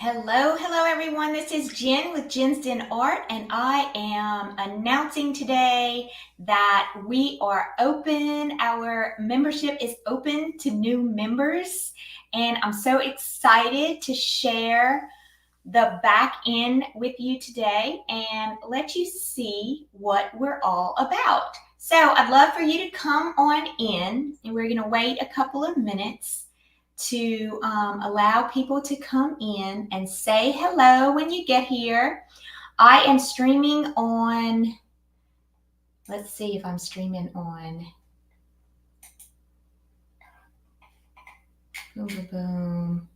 Hello everyone. This is Jen with Jen's Den Art, and I am announcing today that we are open. Our membership is open to new members, and I'm so excited to share the back end with you today and let you see what we're all about. So I'd love for you to come on in, and we're going to wait a couple of minutes to allow people to come in and say hello when you get here. I am streaming on, let's see if I'm streaming on, boom, boom, boom.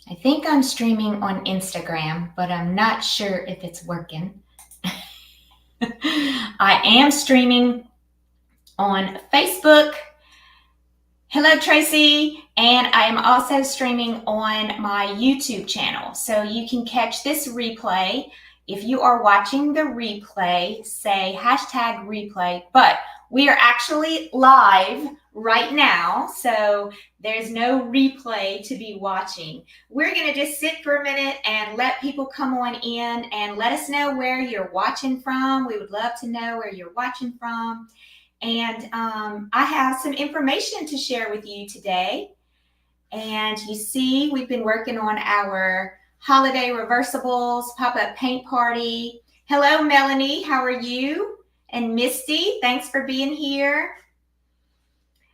I think I'm streaming on Instagram, but I'm not sure if it's working. I am streaming on Facebook. Hello, Tracy. And I am also streaming on my YouTube channel. So you can catch this replay. If you are watching the replay, say hashtag replay, but we are actually live right now. So there's no replay to be watching. We're going to just sit for a minute and let people come on in and let us know where you're watching from. We would love to know where you're watching from. And I have some information to share with you today. And you see, we've been working on our holiday reversibles pop-up paint party. Hello, Melanie. How are you? And Misty, thanks for being here.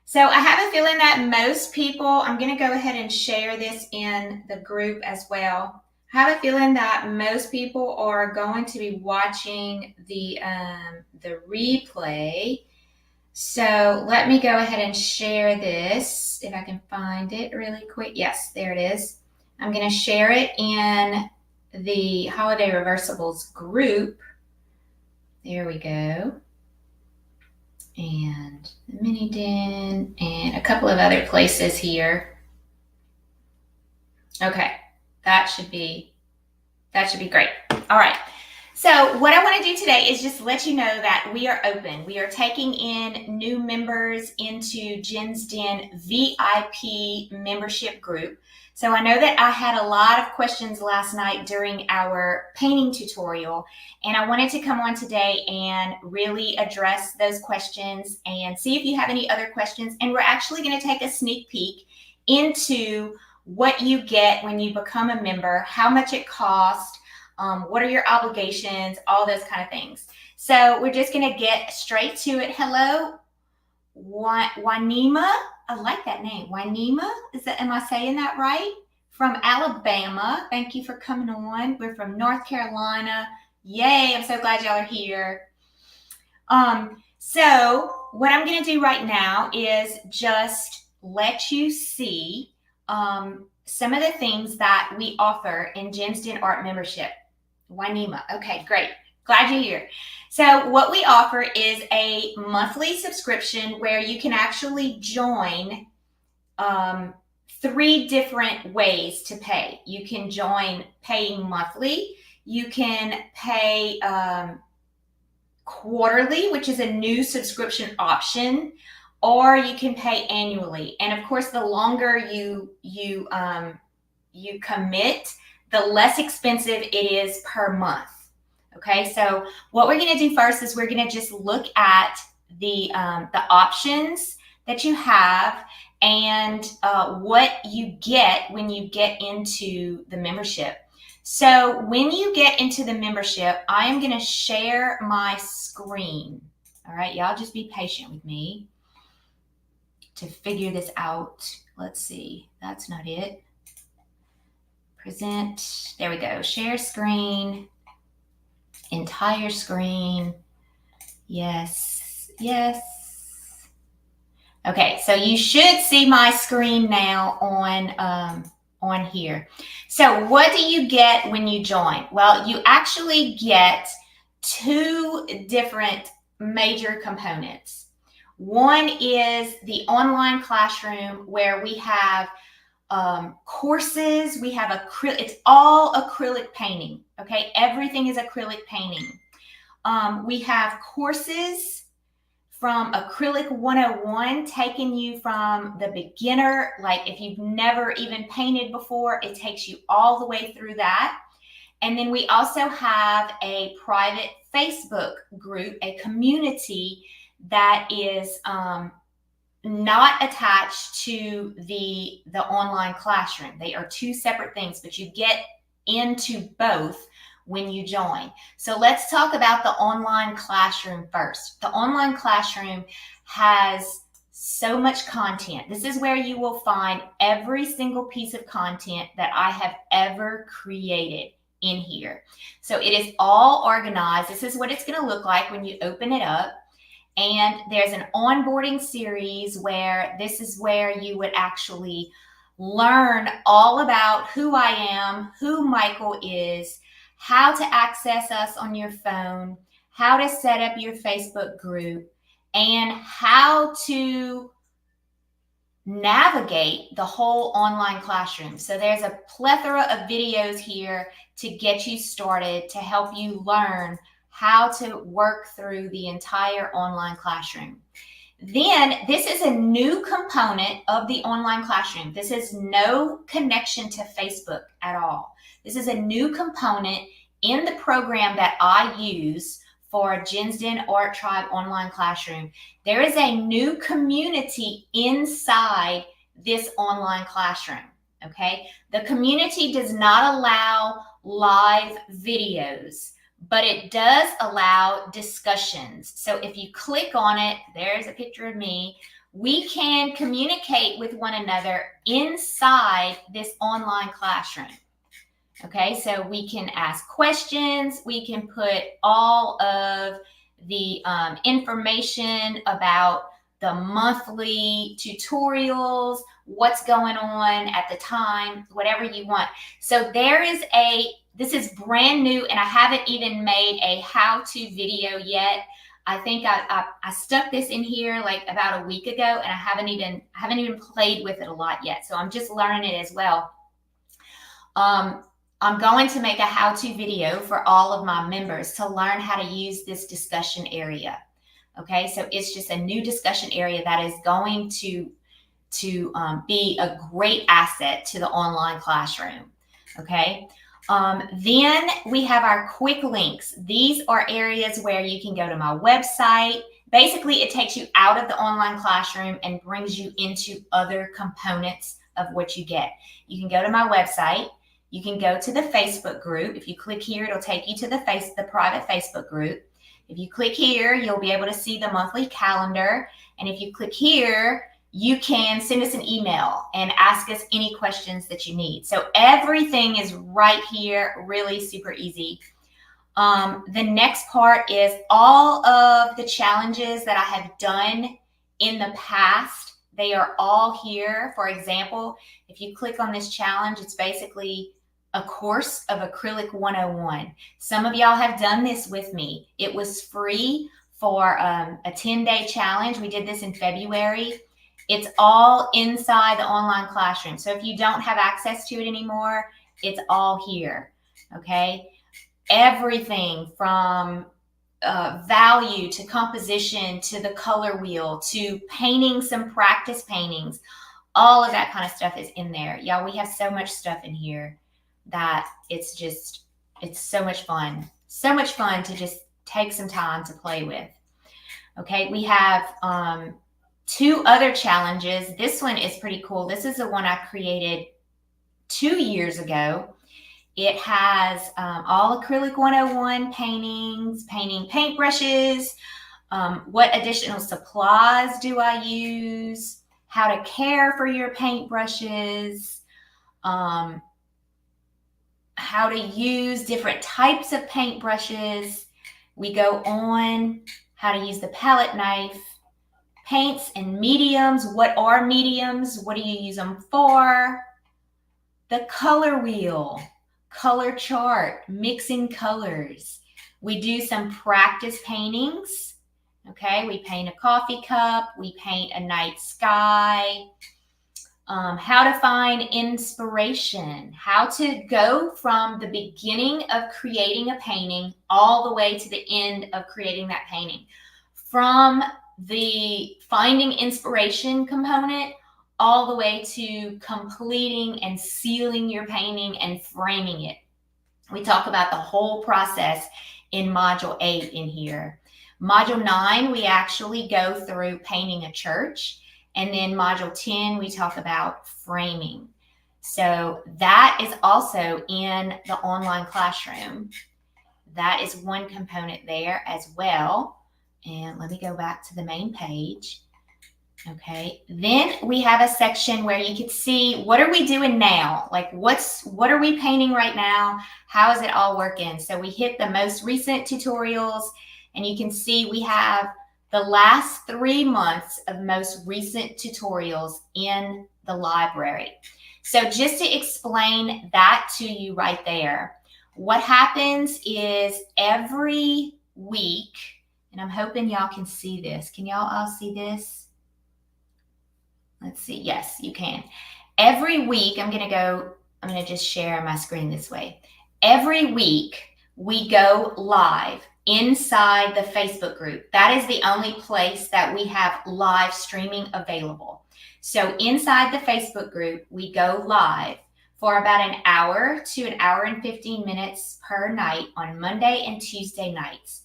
So I have a feeling that most people, I'm going to go ahead and share this in the group as well. I have a feeling that most people are going to be watching the replay. So let me go ahead and share this, if I can find it really quick. Yes, there it is. I'm going to share it in the Holiday Reversibles group. There we go. And the mini den and a couple of other places here. Okay, that should be great. All right. So what I want to do today is just let you know that we are open. We are taking in new members into Jen's Den VIP membership group. So I know that I had a lot of questions last night during our painting tutorial, and I wanted to come on today and really address those questions and see if you have any other questions. And we're actually going to take a sneak peek into what you get when you become a member, how much it costs, what are your obligations, all those kind of things. So we're just going to get straight to it. Hello, Wanima. I like that name. Wanima. Am I saying that right? From Alabama. Thank you for coming on. We're from North Carolina. Yay. I'm so glad y'all are here. So what I'm going to do right now is just let you see some of the things that we offer in Jen's Den Art membership. Wanima. Okay, great. Glad you're here. So what we offer is a monthly subscription where you can actually join 3 different ways to pay. You can join paying monthly. You can pay quarterly, which is a new subscription option, or you can pay annually. And of course, the longer you commit, the less expensive it is per month. Okay, so what we're going to do first is we're going to just look at the options that you have and what you get when you get into the membership. So when you get into the membership, I am going to share my screen. All right, y'all just be patient with me to figure this out. Let's see, that's not it. Present, there we go. Share screen, entire screen. Yes, yes. Okay, so you should see my screen now on here. So what do you get when you join? Well, you actually get 2 different major components. One is the online classroom where we have courses. We have acrylic. It's all acrylic painting. Okay, everything is acrylic painting. We have courses from Acrylic 101, taking you from the beginner, like if you've never even painted before, it takes you all the way through that. And then we also have a private Facebook group, a community that is not attached to the online classroom. They are two separate things, but you get into both when you join. So let's talk about the online classroom first. The online classroom has so much content. This is where you will find every single piece of content that I have ever created in here. So it is all organized. This is what it's going to look like when you open it up. And there's an onboarding series where this is where you would actually learn all about who I am, who Michael is, how to access us on your phone, how to set up your Facebook group, and how to navigate the whole online classroom. So there's a plethora of videos here to get you started, to help you learn how to work through the entire online classroom. Then this is a new component of the online classroom. This has no connection to Facebook at all. This is a new component in the program that I use for Jen's Den Art Tribe online classroom. There is a new community inside this online classroom, okay? The community does not allow live videos, but it does allow discussions. So if you click on it, there's a picture of me. We can communicate with one another inside this online classroom. Okay, so we can ask questions. We can put all of the information about the monthly tutorials, what's going on at the time, whatever you want. So this is brand new, and I haven't even made a how-to video yet. I think I stuck this in here like about a week ago, and I haven't even played with it a lot yet. So I'm just learning it as well. I'm going to make a how-to video for all of my members to learn how to use this discussion area. Okay, so it's just a new discussion area that is going to be a great asset to the online classroom. Okay, then we have our quick links. These are areas where you can go to my website. Basically, it takes you out of the online classroom and brings you into other components of what you get. You can go to my website. You can go to the Facebook group. If you click here, it'll take you to the private Facebook group. If you click here, you'll be able to see the monthly calendar. And if you click here, you can send us an email and ask us any questions that you need. So everything is right here, really super easy. The next part is all of the challenges that I have done in the past. They are all here. For example, if you click on this challenge, it's basically a course of Acrylic 101. Some of y'all have done this with me. It was free for a 10-day challenge. We did this in February. It's all inside the online classroom. So if you don't have access to it anymore, it's all here, okay? Everything from value to composition to the color wheel to painting some practice paintings, all of that kind of stuff is in there. Y'all, we have so much stuff in here that it's so much fun. So much fun to just take some time to play with. Okay, we have 2 other challenges. This one is pretty cool. This is the one I created 2 years ago. It has all Acrylic 101 paintings, painting paintbrushes, what additional supplies do I use, how to care for your paintbrushes, how to use different types of paintbrushes. We go on how to use the palette knife, paints and mediums. What are mediums? What do you use them for? The color wheel, color chart, mixing colors. We do some practice paintings. Okay, we paint a coffee cup, we paint a night sky. How to find inspiration, how to go from the beginning of creating a painting all the way to the end of creating that painting. From the finding inspiration component all the way to completing and sealing your painting and framing it. We talk about the whole process in Module 8 in here. Module 9, we actually go through painting a church. And then Module 10, we talk about framing. So that is also in the online classroom. That is one component there as well. And let me go back to the main page. Okay, then we have a section where you can see what are we doing now? Like what are we painting right now? How is it all working? So we hit the most recent tutorials, and you can see we have the last 3 months of most recent tutorials in the library. So just to explain that to you right there, what happens is every week, and I'm hoping y'all can see this. Can y'all all see this? Let's see. Yes, you can. Every week, I'm going to just share my screen this way. Every week, we go live inside the Facebook group. That is the only place that we have live streaming available. So inside the Facebook group, we go live for about an hour to an hour and 15 minutes per night on Monday and Tuesday nights.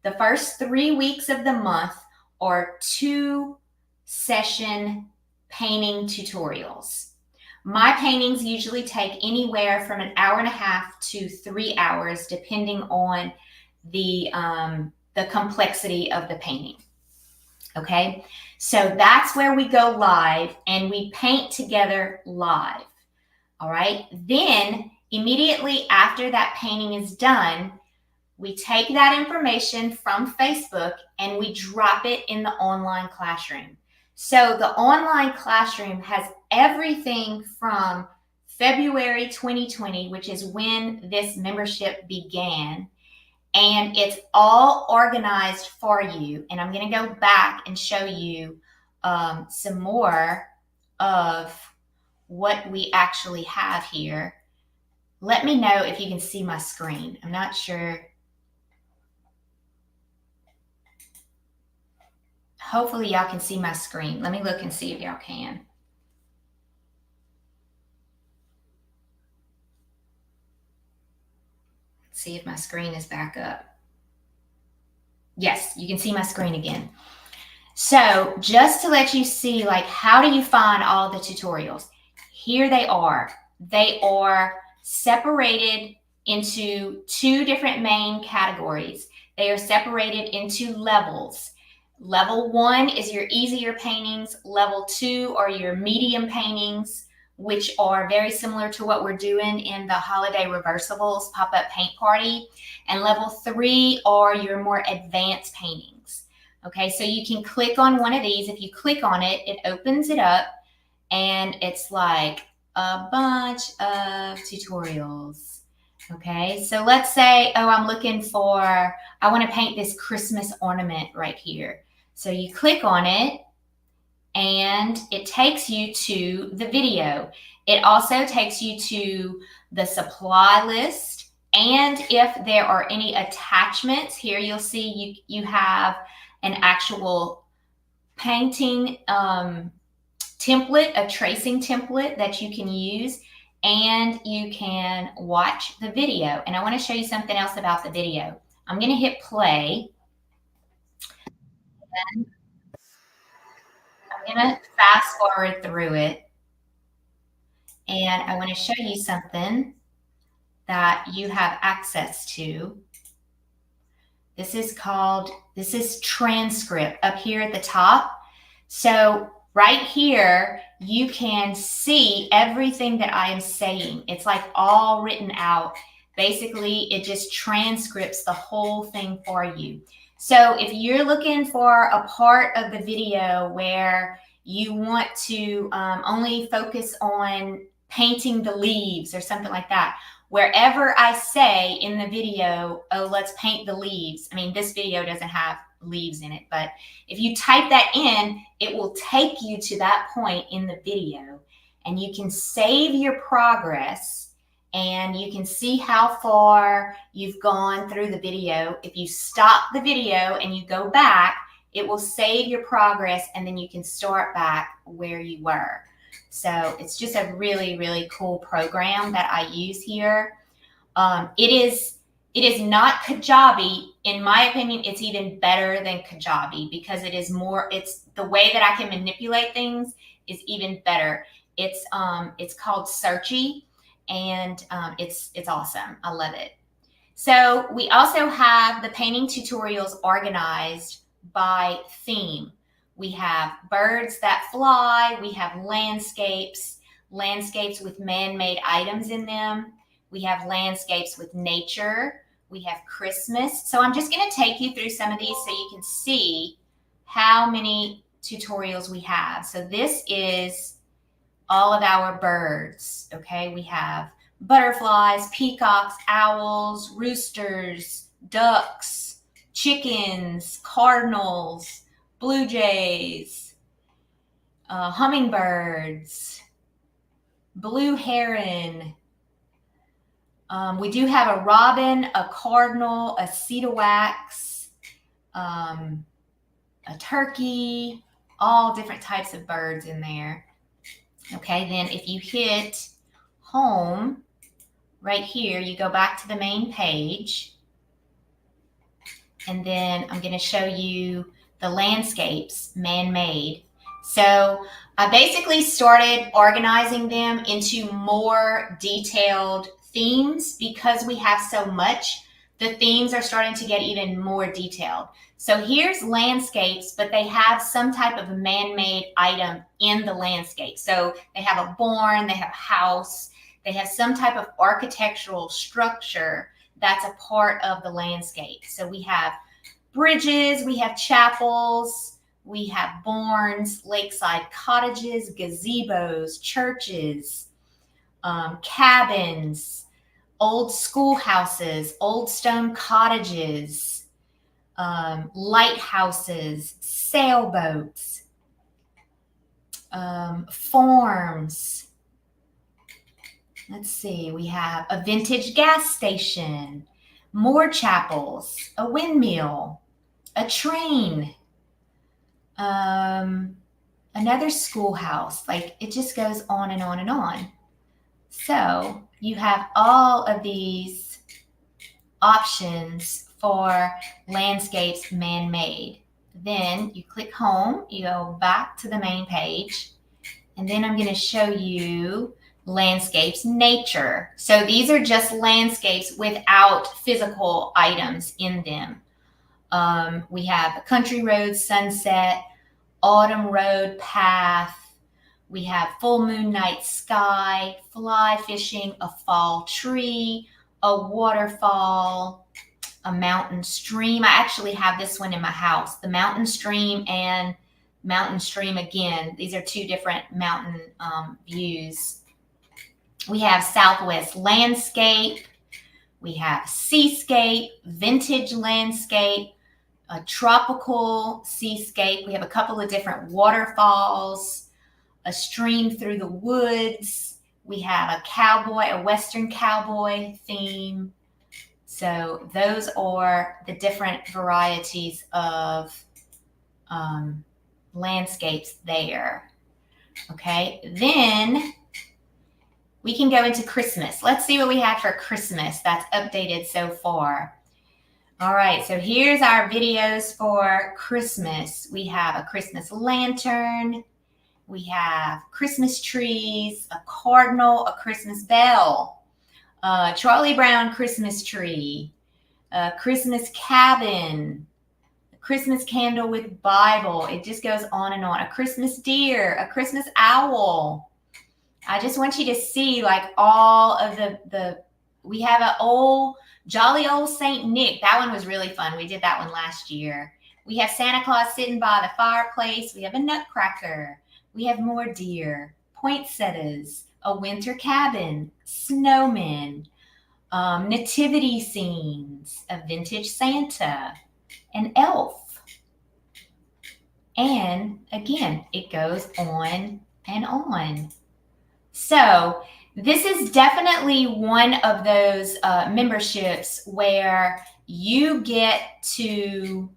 The first 3 weeks of the month are 2 session painting tutorials. My paintings usually take anywhere from an hour and a half to 3 hours, depending on the complexity of the painting. Okay, so that's where we go live and we paint together live. All right, then immediately after that painting is done, we take that information from Facebook and we drop it in the online classroom. So the online classroom has everything from February 2020, which is when this membership began, and it's all organized for you. And I'm going to go back and show you some more of what we actually have here. Let me know if you can see my screen. I'm not sure. Hopefully y'all can see my screen. Let me look and see if y'all can. Let's see if my screen is back up. Yes, you can see my screen again. So just to let you see, like, how do you find all the tutorials? Here they are. They are separated into 2 different main categories. They are separated into levels. Level 1 is your easier paintings. Level 2 are your medium paintings, which are very similar to what we're doing in the Holiday Reversibles pop-up paint party. And level 3 are your more advanced paintings. Okay, so you can click on one of these. If you click on it, it opens it up and it's like a bunch of tutorials. Okay, so let's say, oh, I'm looking for, I want to paint this Christmas ornament right here. So you click on it and it takes you to the video. It also takes you to the supply list. And if there are any attachments, here you'll see you have an actual painting template, a tracing template that you can use, and you can watch the video. And I want to show you something else about the video. I'm going to hit play. And I'm going to fast forward through it. And I want to show you something that you have access to. This is transcript up here at the top. So right here, you can see everything that I am saying. It's like all written out. Basically, it just transcripts the whole thing for you. So if you're looking for a part of the video where you want to only focus on painting the leaves or something like that, wherever I say in the video, oh, let's paint the leaves. I mean, this video doesn't have leaves in it, but if you type that in, it will take you to that point in the video, and you can save your progress and you can see how far you've gone through the video. If you stop the video and you go back, It will save your progress, and then you can start back where you were. So it's just a really, really cool program that I use here. It is not Kajabi. In my opinion, it's even better than Kajabi because it is more. It's the way that I can manipulate things is even better. It's called Searchy, and it's awesome. I love it. So we also have the painting tutorials organized by theme. We have birds that fly. We have landscapes with man-made items in them. We have landscapes with nature. We have Christmas. So I'm just going to take you through some of these so you can see how many tutorials we have. So this is all of our birds. Okay, we have butterflies, peacocks, owls, roosters, ducks, chickens, cardinals, blue jays, hummingbirds, blue heron. We do have a robin, a cardinal, a cedarwax, a turkey, all different types of birds in there. Okay, then if you hit home right here, you go back to the main page, and then I'm going to show you the landscapes, man-made. So I basically started organizing them into more detailed themes because we have so much. The themes are starting to get even more detailed. So here's landscapes, but they have some type of man-made item in the landscape. So they have a barn, they have a house, they have some type of architectural structure that's a part of the landscape. So we have bridges, we have chapels, we have barns, lakeside cottages, gazebos, churches, cabins, old schoolhouses, old stone cottages, lighthouses, sailboats, farms. Let's see, we have a vintage gas station, more chapels, a windmill, a train, another schoolhouse. Like, it just goes on and on and on. So you have all of these options for landscapes man-made. Then you click home, you go back to the main page, and then I'm going to show you landscapes nature. So these are just landscapes without physical items in them. We have a country road sunset, autumn road path. We have full moon night sky, fly fishing, a fall tree, a waterfall, a mountain stream. I actually have this one in my house, the mountain stream and mountain stream again. These are two different mountain views. We have Southwest landscape. We have seascape, vintage landscape, a tropical seascape. We have a couple of different waterfalls, a stream through the woods. We have a cowboy, a Western cowboy theme. So those are the different varieties of landscapes there. Okay, then we can go into Christmas. Let's see what we have for Christmas that's updated so far. All right, so here's our videos for Christmas. We have a Christmas lantern. We have Christmas trees, a cardinal, a Christmas bell, a Charlie Brown Christmas tree, a Christmas cabin, a Christmas candle with Bible. It just goes on and on. A Christmas deer, a Christmas owl. I just want you to see like all of we have an old, jolly old Saint Nick. That one was really fun. We did that one last year. We have Santa Claus sitting by the fireplace. We have a nutcracker. We have more deer, poinsettias, a winter cabin, snowmen, nativity scenes, a vintage Santa, an elf. And again, it goes on and on. So this is definitely one of those memberships where you get to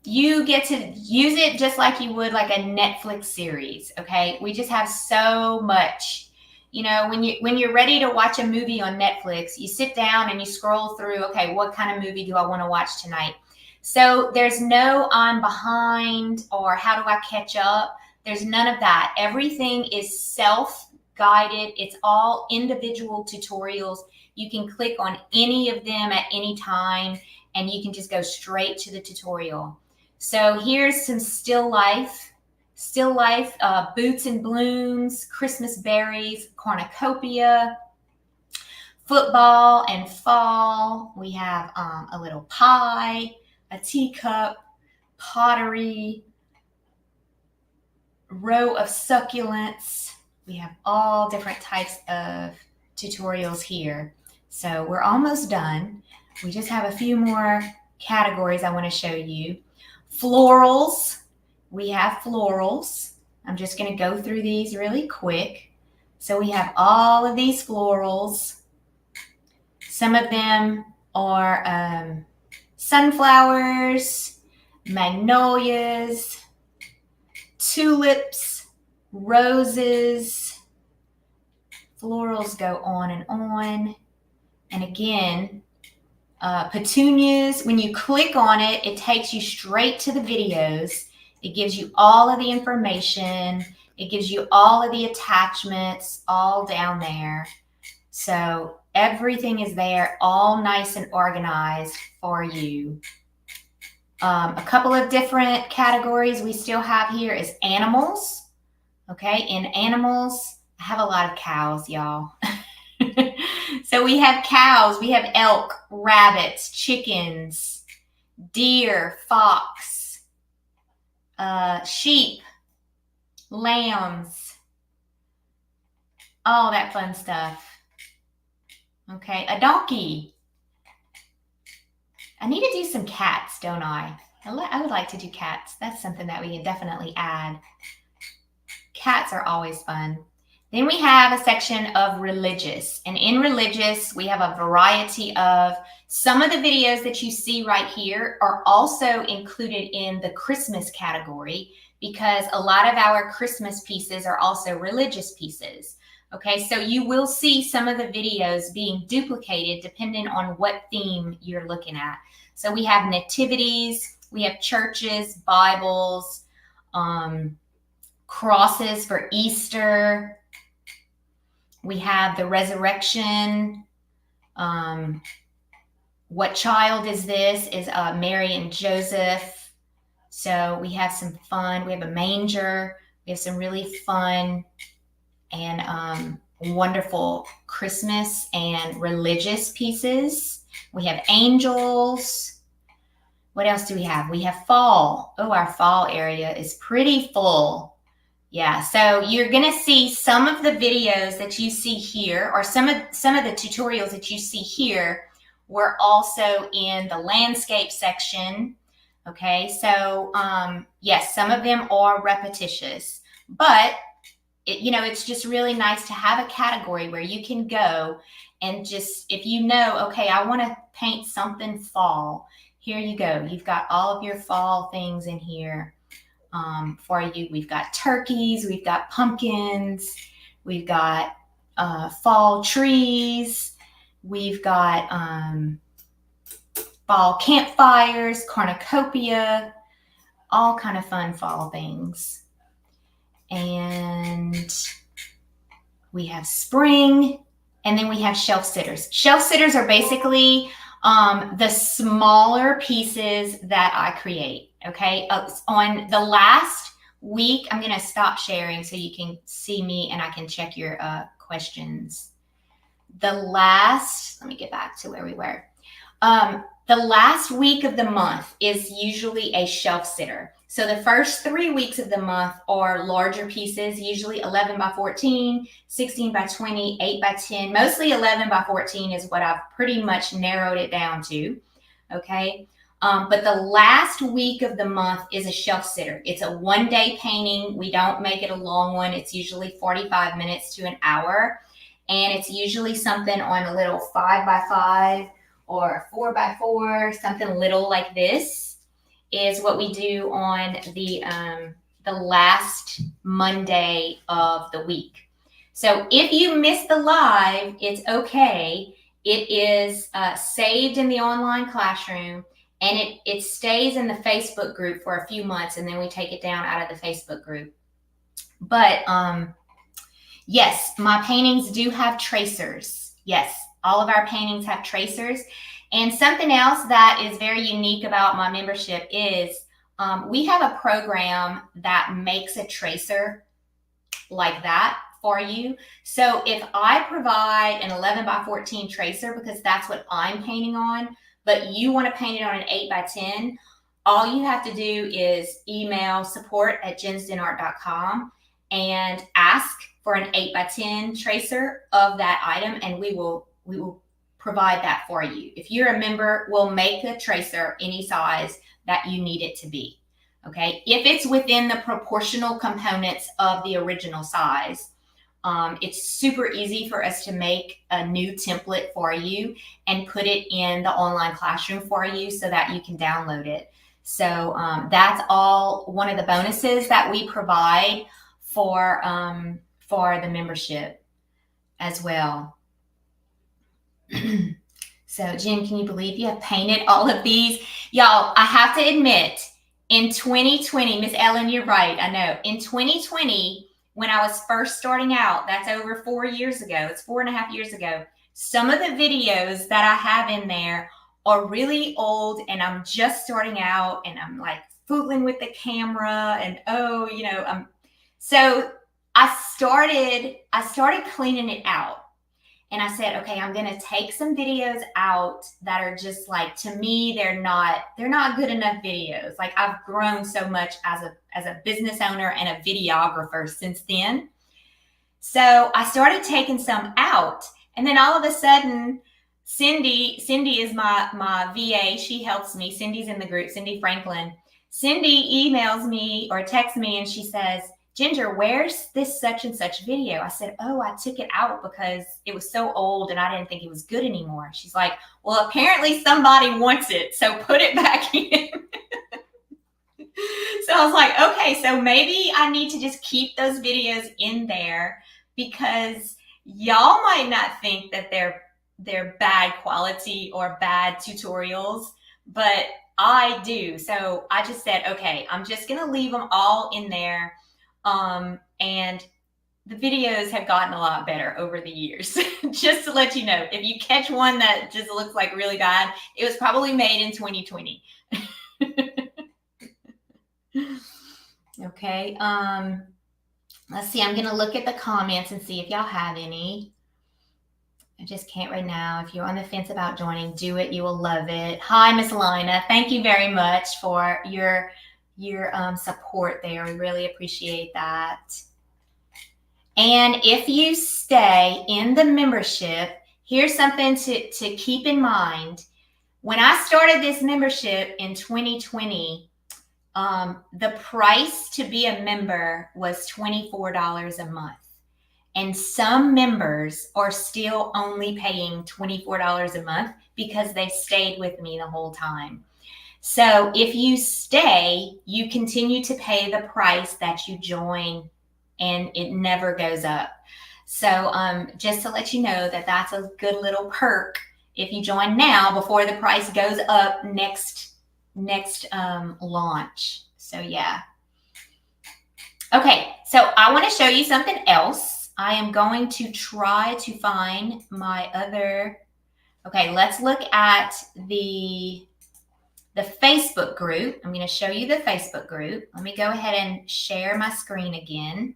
you get to use it just like you would like a Netflix series. Okay, we just have so much. You know, when you're ready to watch a movie on Netflix, you sit down and you scroll through. Okay, what kind of movie do I want to watch tonight? So there's no I'm behind or how do I catch up. There's none of that. Everything is self-guided. It's all individual tutorials. You can click on any of them at any time and you can just go straight to the tutorial. So here's some still life, boots and blooms, Christmas berries, cornucopia, football and fall. We have a little pie, a teacup, pottery, row of succulents. We have all different types of tutorials here. So we're almost done. We just have a few more categories I want to show you. Florals. We have florals. I'm just going to go through these really quick. So we have all of these florals. Some of them are sunflowers, magnolias, tulips, roses. Florals go on and on. And again, petunias, when you click on it, it takes you straight to the videos. It gives you all of the information. It gives you all of the attachments all down there. So everything is there, all nice and organized for you. A couple of different categories we still have here is animals. Okay, in animals, I have a lot of cows, y'all. So we have cows, we have elk, rabbits, chickens, deer, fox, sheep, lambs, all that fun stuff. Okay, a donkey. I need to do some cats, don't I? I would like to do cats. That's something that we can definitely add. Cats are always fun. Then we have a section of religious. And in religious, we have a variety of, some of the videos that you see right here are also included in the Christmas category because a lot of our Christmas pieces are also religious pieces. Okay, so you will see some of the videos being duplicated depending on what theme you're looking at. So we have nativities, we have churches, Bibles, crosses for Easter. We have the resurrection. What child is this? Is Mary and Joseph. So we have some fun. We have a manger. We have some really fun and wonderful Christmas and religious pieces. We have angels. What else do we have? We have fall. Oh, our fall area is pretty full. Yeah, so you're going to see some of the videos that you see here, or some of the tutorials that you see here were also in the landscape section. Okay, so yes, some of them are repetitious, but it's just really nice to have a category where you can go and just, if you know, okay, I want to paint something fall, here you go. You've got all of your fall things in here. For you. We've got turkeys, we've got pumpkins, we've got fall trees, we've got fall campfires, cornucopia, all kind of fun fall things. And we have spring, and then we have shelf sitters. Shelf sitters are basically the smaller pieces that I create. Okay, on the last week, I'm going to stop sharing so you can see me and I can check your questions. Let me get back to where we were. The last week of the month is usually a shelf sitter. So the first 3 weeks of the month are larger pieces, usually 11 by 14, 16 by 20, 8 by 10. Mostly 11 by 14 is what I've pretty much narrowed it down to. Okay. But the last week of the month is a shelf sitter. It's a one-day painting. We don't make it a long one. It's usually 45 minutes to an hour. And it's usually something on a little 5 by 5 or 4 by 4, something little like this. is what we do on the last Monday of the week. So if you miss the live, it's okay. It is saved in the online classroom, and it stays in the Facebook group for a few months, and then we take it down out of the Facebook group. But yes, my paintings do have tracers. Yes, all of our paintings have tracers. And something else that is very unique about my membership is we have a program that makes a tracer like that for you. So if I provide an 11 by 14 tracer, because that's what I'm painting on, but you want to paint it on an 8 by 10, all you have to do is email support@jensdenart.com and ask for an 8 by 10 tracer of that item, and we will provide that for you. If you're a member, we'll make the tracer any size that you need it to be. Okay, if it's within the proportional components of the original size, it's super easy for us to make a new template for you and put it in the online classroom for you so that you can download it. So that's all one of the bonuses that we provide for the membership as well. So Jen, can you believe you have painted all of these? Y'all, I have to admit, in 2020, Miss Ellen, you're right, I know. In 2020, when I was first starting out, that's over 4 years ago, it's 4.5 years ago, some of the videos that I have in there are really old, and I'm just starting out, and I'm like fooling with the camera, and so I started cleaning it out. And I said, okay, I'm going to take some videos out that are just like, to me, they're not good enough videos. Like, I've grown so much as a business owner and a videographer since then. So I started taking some out, and then all of a sudden, Cindy is my VA. She helps me. Cindy's in the group, Cindy Franklin. Cindy emails me or texts me, and she says, Ginger, where's this such and such video? I said, oh, I took it out because it was so old and I didn't think it was good anymore. She's like, well, apparently somebody wants it, so put it back in. So I was like, okay, so maybe I need to just keep those videos in there, because y'all might not think that they're bad quality or bad tutorials, but I do. So I just said, okay, I'm just going to leave them all in there. And the videos have gotten a lot better over the years. Just to let you know, if you catch one that just looks like really bad, it was probably made in 2020. Okay. Let's see. I'm going to look at the comments and see if y'all have any. I just can't right now. If you're on the fence about joining, do it. You will love it. Hi, Miss Lina. Thank you very much for your support there. We really appreciate that. And if you stay in the membership, here's something to keep in mind. When I started this membership in 2020, the price to be a member was $24 a month. And some members are still only paying $24 a month because they stayed with me the whole time. So if you stay, you continue to pay the price that you join, and it never goes up. So just to let you know that that's a good little perk if you join now before the price goes up next launch. So yeah. Okay, so I want to show you something else. I am going to try to find my other. Okay, let's look at the Facebook group. I'm going to show you the Facebook group. Let me go ahead and share my screen again.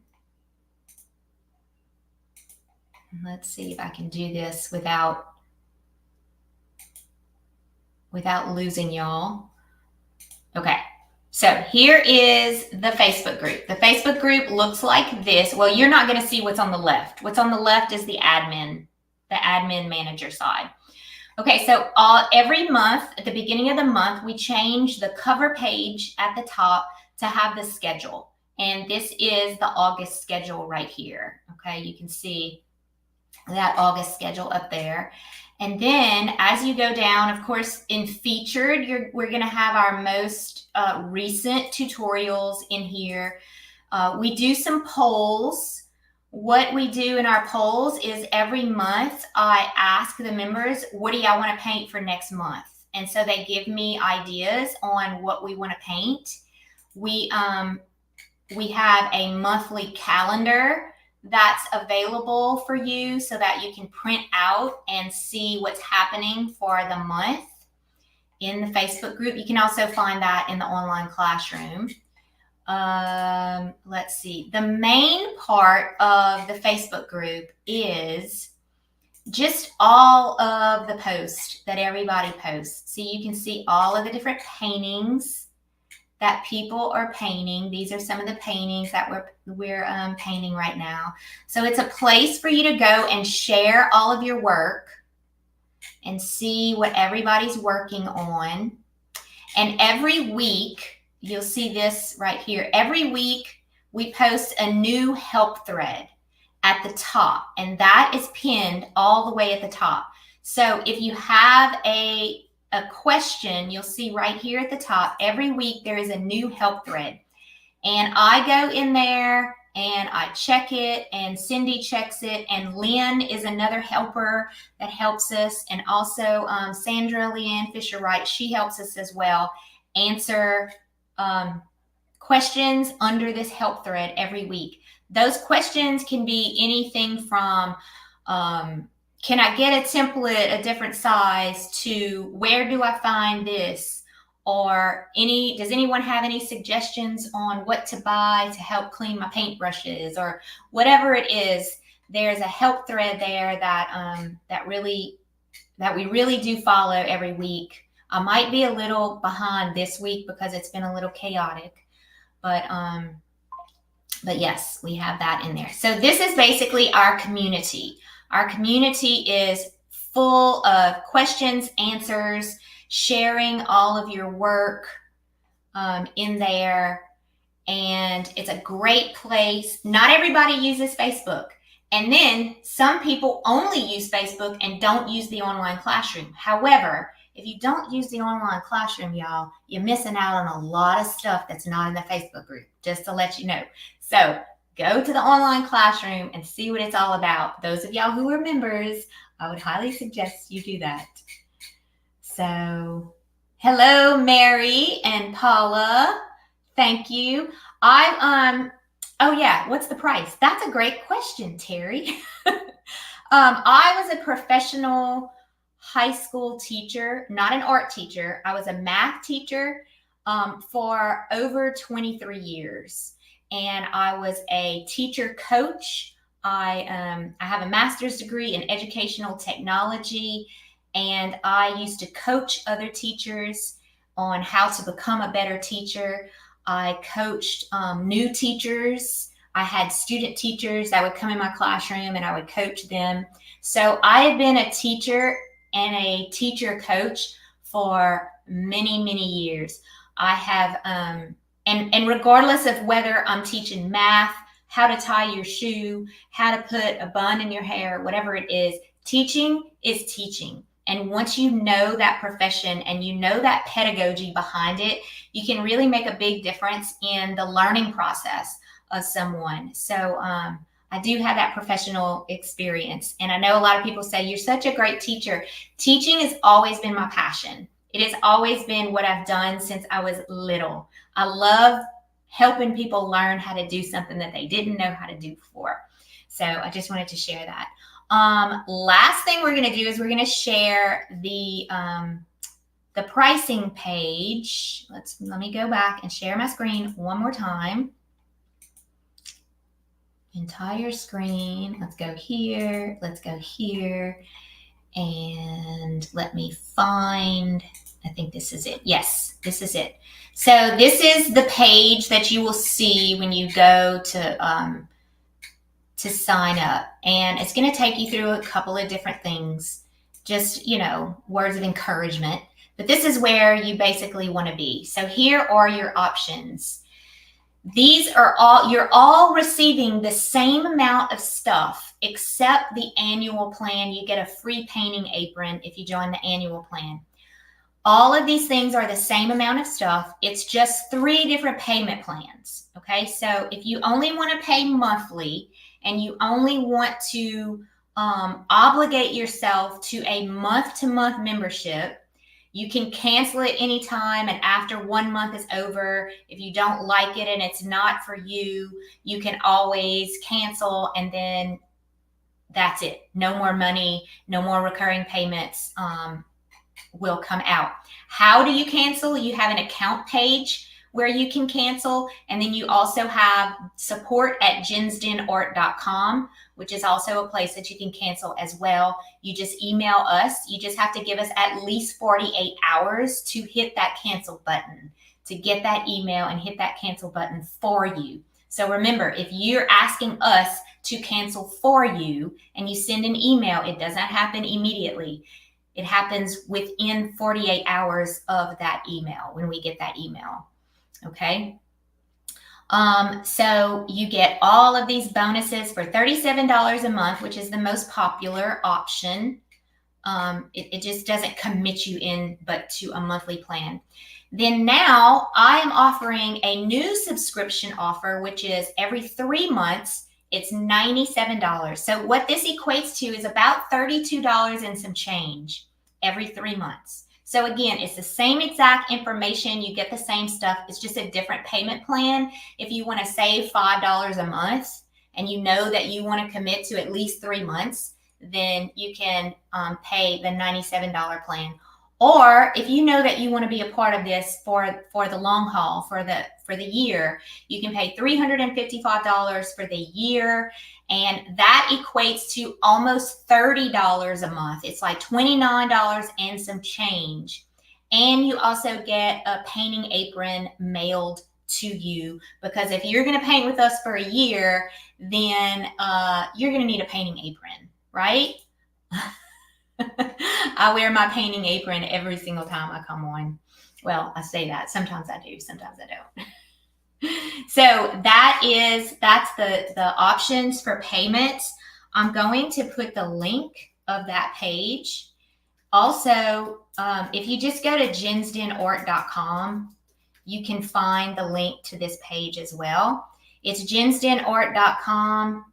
Let's see if I can do this without losing y'all. Okay, so here is the Facebook group. The Facebook group looks like this. Well, you're not going to see what's on the left. What's on the left is the admin manager side. Okay, so every month, at the beginning of the month, we change the cover page at the top to have the schedule. And this is the August schedule right here. Okay, you can see that August schedule up there. And then as you go down, of course, in featured, we're going to have our most recent tutorials in here. We do some polls. What we do in our polls is every month I ask the members, what do y'all want to paint for next month? And so they give me ideas on what we want to paint. We have a monthly calendar that's available for you so that you can print out and see what's happening for the month in the Facebook group. You can also find that in the online classroom. Let's see. The main part of the Facebook group is just all of the posts that everybody posts. So you can see all of the different paintings that people are painting. These are some of the paintings that we're painting right now. So it's a place for you to go and share all of your work and see what everybody's working on. And every week, you'll see this right here. Every week, we post a new help thread at the top, and that is pinned all the way at the top. So if you have a question, you'll see right here at the top, every week there is a new help thread. And I go in there and I check it, and Cindy checks it, and Lynn is another helper that helps us, and also Sandra Leanne Fisher-Wright, she helps us as well, answer questions under this help thread every week. Those questions can be anything from can I get a template a different size to where do I find this? Or does anyone have any suggestions on what to buy to help clean my paintbrushes, or whatever it is? There's a help thread there that we really do follow every week. I might be a little behind this week because it's been a little chaotic, but yes, we have that in there. So this is basically our community. Our community is full of questions, answers, sharing all of your work in there. And it's a great place. Not everybody uses Facebook. And then some people only use Facebook and don't use the online classroom. However, if you don't use the online classroom, y'all, you're missing out on a lot of stuff that's not in the Facebook group, just to let you know. So go to the online classroom and see what it's all about. Those of y'all who are members, I would highly suggest you do that. So, hello, Mary and Paula. Thank you. Oh yeah, what's the price? That's a great question, Terry. I was a professional high school teacher, not an art teacher. I was a math teacher for over 23 years. And I was a teacher coach. I have a master's degree in educational technology, and I used to coach other teachers on how to become a better teacher. I coached new teachers. I had student teachers that would come in my classroom and I would coach them. So I have been a teacher and a teacher coach for many, many years. I have And regardless of whether I'm teaching math, how to tie your shoe, how to put a bun in your hair, whatever it is, teaching is teaching. And once you know that profession and you know that pedagogy behind it, you can really make a big difference in the learning process of someone. So I do have that professional experience. And I know a lot of people say, you're such a great teacher. Teaching has always been my passion. It has always been what I've done since I was little. I love helping people learn how to do something that they didn't know how to do before. So I just wanted to share that. Last thing we're going to do is we're going to share the pricing page. Let me go back and share my screen one more time. Entire screen. Let's go here. Let's go here. And let me find, I think this is it. Yes, this is it. So this is the page that you will see when you go to sign up. And it's going to take you through a couple of different things, just, words of encouragement. But this is where you basically want to be. So here are your options. you're all receiving the same amount of stuff except the annual plan. You get a free painting apron if you join the annual plan. All of these things are the same amount of stuff. It's just 3 different payment plans. Okay, so if you only want to pay monthly and you only want to obligate yourself to a month-to-month membership, you can cancel it anytime. And after 1 month is over, if you don't like it and it's not for you, you can always cancel, and then that's it. No more money, no more recurring payments will come out. How do you cancel? You have an account page where you can cancel, and then you also have support at jensdenart.com, which is also a place that you can cancel as well. You just email us. You just have to give us at least 48 hours to hit that cancel button, to get that email and hit that cancel button for you. So remember, if you're asking us to cancel for you and you send an email, it doesn't happen immediately. It happens within 48 hours of that email when we get that email. Okay. So you get all of these bonuses for $37 a month, which is the most popular option. It just doesn't commit you in, but to a monthly plan. Then now I am offering a new subscription offer, which is every 3 months. It's $97. So what this equates to is about $32 and some change every 3 months. So again, it's the same exact information. You get the same stuff. It's just a different payment plan. If you want to save $5 a month and you know that you want to commit to at least 3 months, then you can pay the $97 plan. Or if you know that you want to be a part of this for the long haul, for the year, you can pay $355 for the year, and that equates to almost $30 a month. It's like $29 and some change. And you also get a painting apron mailed to you, because if you're going to paint with us for a year, then you're going to need a painting apron, right? I wear my painting apron every single time I come on. Well, I say that. Sometimes I do, sometimes I don't. So that's the options for payment. I'm going to put the link of that page. Also, if you just go to jensdenart.com, you can find the link to this page as well. It's jensdenart.com.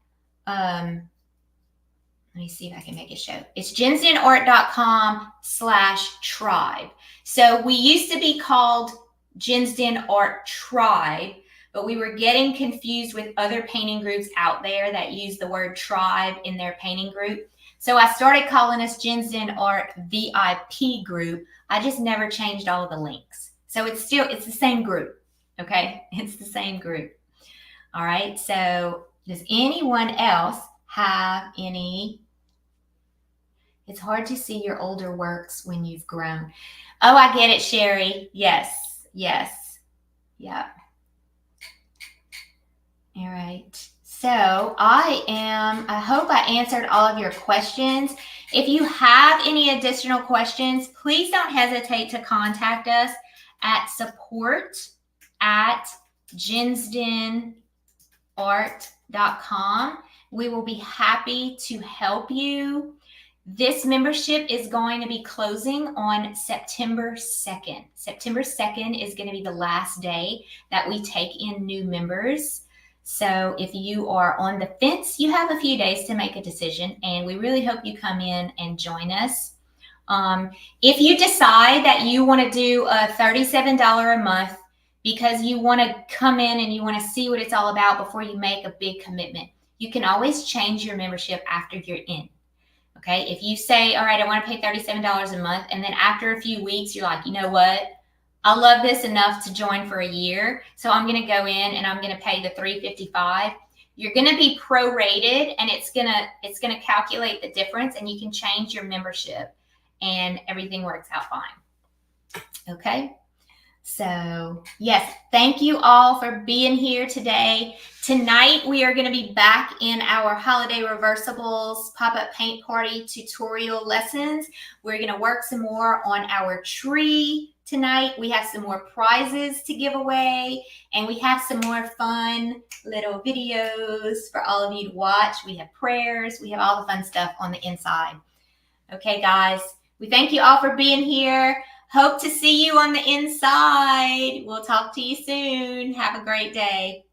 Let me see if I can make it show. It's jensdenart.com/tribe. So we used to be called Jensden Art Tribe, but we were getting confused with other painting groups out there that use the word tribe in their painting group. So I started calling us Jensden Art VIP group. I just never changed all of the links. So it's the same group. Okay. It's the same group. All right. So does anyone else have any? It's hard to see your older works when you've grown. Oh, I get it, Sherry. Yes. Yeah. All right. So I hope I answered all of your questions. If you have any additional questions, please don't hesitate to contact us at support@jensdenart.com. We will be happy to help you. This membership is going to be closing on September 2nd. September 2nd is going to be the last day that we take in new members. So if you are on the fence, you have a few days to make a decision, and we really hope you come in and join us. If you decide that you want to do a $37 a month because you want to come in and you want to see what it's all about before you make a big commitment, you can always change your membership after you're in. Okay, if you say, all right, I want to pay $37 a month, and then after a few weeks, you're like, you know what? I love this enough to join for a year, so I'm going to go in and I'm going to pay the $355. You're going to be prorated, and it's going to calculate the difference, and you can change your membership, and everything works out fine. Okay. So yes, thank you all for being here today. Tonight, we are going to be back in our Holiday Reversibles pop-up paint party tutorial lessons. We're going to work some more on our tree tonight. We have some more prizes to give away, and we have some more fun little videos for all of you to watch. We have prayers. We have all the fun stuff on the inside. Okay, guys, we thank you all for being here. Hope to see you on the inside. We'll talk to you soon. Have a great day.